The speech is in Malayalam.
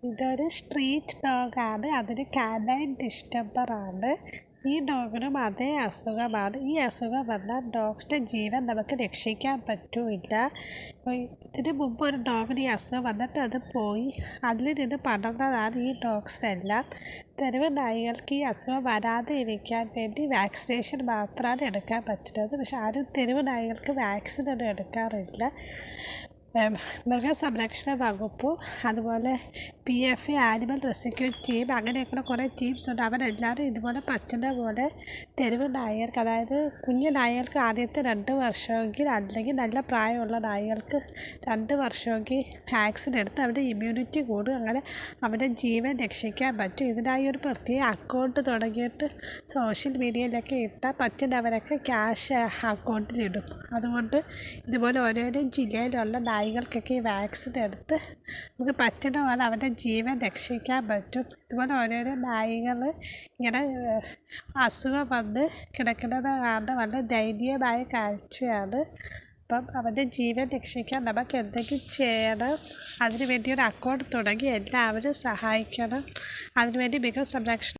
ഇതൊരു സ്ട്രീറ്റ് ഡോഗാണ്. അതിന് കാനൈൻ ഡിസ്റ്റംബറാണ്. ഈ ഡോഗിനും അതേ അസുഖമാണ്. ഈ അസുഖം വന്നാൽ ഡോഗ്സിൻ്റെ ജീവൻ നമുക്ക് രക്ഷിക്കാൻ പറ്റില്ല. ഇതിന് മുമ്പ് ഒരു ഡോഗിന് ഈ അസുഖം വന്നിട്ട് അത് പോയി. അതിൽ നിന്ന് പടർന്നതാണ് ഈ ഡോഗ്സിനെല്ലാം. തെരുവ് നായ്കൾക്ക് ഈ അസുഖം വരാതെ ഇരിക്കാൻ വേണ്ടി വാക്സിനേഷൻ മാത്രമാണ് എടുക്കാൻ പറ്റുന്നത്. പക്ഷെ ആരും തെരുവ് നായ്കൾക്ക് വാക്സിനൊന്നും എടുക്കാറില്ല. മൃഗസംരക്ഷണ വകുപ്പും അതുപോലെ PFA ആനിമൽ റെസ്ക്യൂ ടീം അങ്ങനെയൊക്കെയുള്ള കുറേ ടീംസ് ഉണ്ട്. അവരെല്ലാവരും ഇതുപോലെ പറ്റുന്ന പോലെ തെരുവ് നായകർക്ക്, അതായത് കുഞ്ഞു നായകർക്ക് ആദ്യത്തെ 2 വർഷമെങ്കിൽ, അല്ലെങ്കിൽ നല്ല പ്രായമുള്ള നായകൾക്ക് 2 വർഷമെങ്കിൽ വാക്സിൻ എടുത്ത് അവരുടെ ഇമ്മ്യൂണിറ്റി കൂടും. അങ്ങനെ അവരുടെ ജീവൻ രക്ഷിക്കാൻ പറ്റും. ഇതിനായി ഒരു പ്രത്യേക അക്കൗണ്ട് തുടങ്ങിയിട്ട് സോഷ്യൽ മീഡിയയിലൊക്കെ ഇട്ടാൽ പറ്റുന്നവരൊക്കെ ക്യാഷ് അക്കൗണ്ടിലിടും. അതുകൊണ്ട് ഇതുപോലെ ഓരോരോ ജില്ലയിലുള്ള നായ്കൾക്കൊക്കെ ഈ വാക്സിൻ എടുത്ത് നമുക്ക് പറ്റുന്ന പോലെ അവരുടെ ജീവൻ രക്ഷിക്കാൻ പറ്റും. ഇതുപോലെ ഓരോരോ നായ്കൾ ഇങ്ങനെ അസുഖം വന്ന് കിടക്കുന്നത് കാണുന്നത് വളരെ ദയനീയമായ കാഴ്ചയാണ്. അപ്പം അവൻ്റെ ജീവൻ രക്ഷിക്കാൻ നമുക്ക് എന്തെങ്കിലും ചെയ്യണം. അതിനുവേണ്ടി ഒരു അക്കൗണ്ട് തുടങ്ങി എല്ലാവരും സഹായിക്കണം. അതിനുവേണ്ടി മൃഗസംരക്ഷണ